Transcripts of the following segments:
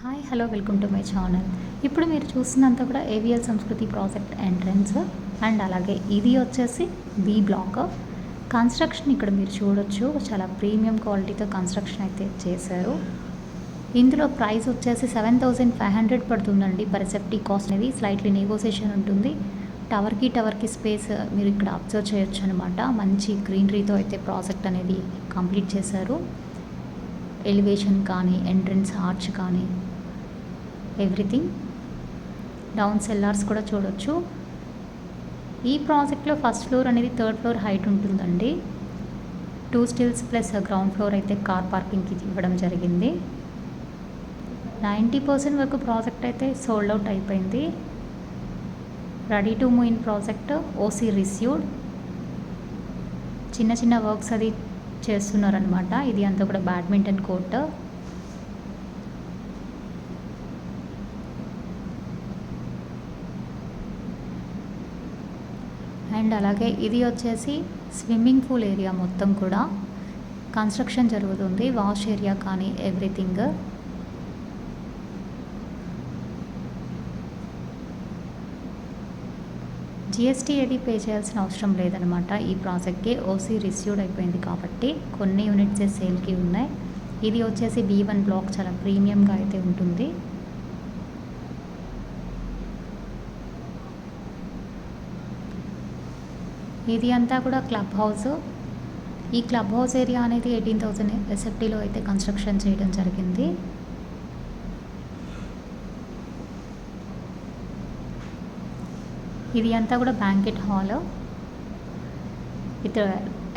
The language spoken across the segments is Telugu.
Hi hello welcome to my channel. ఇప్పుడు మీరు చూస్తున్నంత కూడా ఏవిఎల్ సంస్కృతి ప్రాజెక్ట్ ఎంట్రన్స్ అండ్ అలాగే ఇది వచ్చేసి బి బ్లాక్ కన్స్ట్రక్షన్. ఇక్కడ మీరు చూడొచ్చు, చాలా ప్రీమియం క్వాలిటీతో కన్స్ట్రక్షన్ అయితే చేశారు. ఇందులో ప్రైస్ వచ్చేసి 7,500 పడుతుందండి. పర్ సేఫ్టీ కాస్ట్ అనేది స్లైట్లీ నెగోసియేషన్ ఉంటుంది. టవర్కి స్పేస్ మీరు ఇక్కడ అబ్జర్వ్ చేయొచ్చు అనమాట. మంచి గ్రీనరీతో అయితే ప్రాజెక్ట్ అనేది కంప్లీట్ చేశారు. ఎలివేషన్ కానీ, ఎంట్రన్స్ ఆర్చ్ కానీ, ఎవ్రీథింగ్. డౌన్ సెల్లార్స్ కూడా చూడొచ్చు. ఈ ప్రాజెక్ట్లో ఫస్ట్ ఫ్లోర్ అనేది 3rd ఫ్లోర్ హైట్ ఉంటుందండి. 2 స్టిల్స్ ప్లస్ గ్రౌండ్ ఫ్లోర్ అయితే కార్ పార్కింగ్కి ఇవ్వడం జరిగింది. 90% వరకు ప్రాజెక్ట్ అయితే సోల్డ్ అవుట్ అయిపోయింది. Ready to move in project, OC received. చిన్న వర్క్స్ అది చేస్తున్నారనమాట. ఇది అంతా కూడా బ్యాడ్మింటన్ కోర్ట్. అండ్ అలాగే ఇది వచ్చేసి స్విమ్మింగ్ పూల్ ఏరియా మొత్తం కూడా కన్స్ట్రక్షన్ జరుగుతుంది. వాష్ ఏరియా కానీ ఎవ్రీథింగ్. జిఎస్టీ ఏది పే చేయాల్సిన అవసరం లేదనమాట. ఈ ప్రాజెక్ట్కి ఓసీ రిసీవ్డ్ అయిపోయింది కాబట్టి కొన్ని యూనిట్సే సేల్కి ఉన్నాయి. ఇది వచ్చేసి B1 బ్లాక్, చాలా ప్రీమియంగా అయితే ఉంటుంది. ఇది అంతా కూడా క్లబ్ హౌస్. ఈ క్లబ్ హౌస్ ఏరియా అనేది 18,000 SFTలో అయితే కన్స్ట్రక్షన్ చేయడం జరిగింది. ఇది అంతా కూడా banquet hall with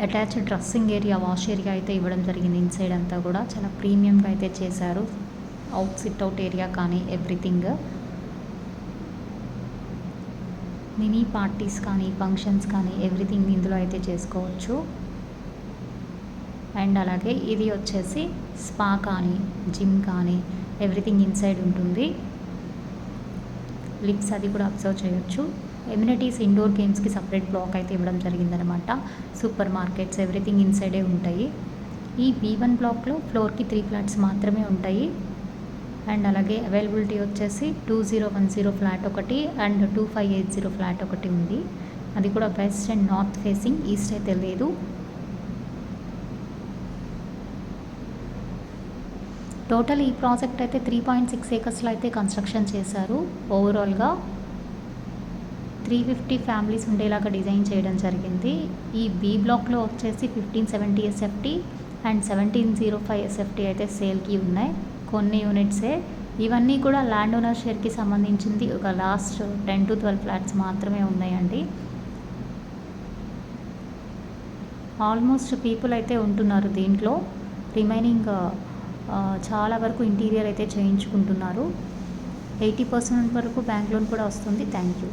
attached dressing area, wash area అయితే ఇవ్వడం జరిగింది. ఇన్సైడ్ అంతా కూడా చాలా ప్రీమియంగా అయితే చేశారు. సిట్అవుట్ ఏరియా కానీ ఎవ్రీథింగ్. మినీ పార్టీస్ కానీ, ఫంక్షన్స్ కానీ ఎవ్రీథింగ్ ఇందులో అయితే చేసుకోవచ్చు. అండ్ అలాగే ఇది వచ్చేసి స్పా కానీ, జిమ్ కానీ ఎవ్రీథింగ్ ఇన్సైడ్ ఉంటుంది. లిఫ్ట్స్ అది కూడా అబ్జర్వ్ చేయొచ్చు. ఎమ్యూనిటీస్, ఇండోర్ గేమ్స్కి సపరేట్ బ్లాక్ అయితే ఇవ్వడం జరిగిందనమాట. సూపర్ మార్కెట్స్ ఎవ్రీథింగ్ ఇన్సైడే ఉంటాయి. ఈ B1 బ్లాక్లో ఫ్లోర్కి 3 ఫ్లాట్స్ మాత్రమే ఉంటాయి. అండ్ అలాగే అవైలబిలిటీ వచ్చేసి 2010 ఫ్లాట్ ఒకటి అండ్ 2580 ఫ్లాట్ ఒకటి ఉంది. అది కూడా west and north facing, east అయితే లేదు. టోటల్ ఈ ప్రాజెక్ట్ అయితే 3.6 ఏకర్స్లో అయితే కన్స్ట్రక్షన్ చేశారు. ఓవరాల్గా 350 ఫ్యామిలీస్ ఉండేలాగా డిజైన్ చేయడం జరిగింది. ఈ బి బ్లాక్లో వచ్చేసి 1570 SFT అండ్ 1705 SFT అయితే సేల్కి ఉన్నాయి. కొన్ని యూనిట్సే. ఇవన్నీ కూడా ల్యాండ్ ఓనర్ షేర్కి సంబంధించింది. ఒక లాస్ట్ 10 to 12 ఫ్లాట్స్ మాత్రమే ఉన్నాయండి. ఆల్మోస్ట్ పీపుల్ అయితే ఉంటున్నారు దీంట్లో. రిమైనింగ్ చాలా వరకు ఇంటీరియర్ అయితే చేయించుకుంటున్నారు. 80% వరకు బ్యాంక్ లోన్ కూడా వస్తుంది. Thank you.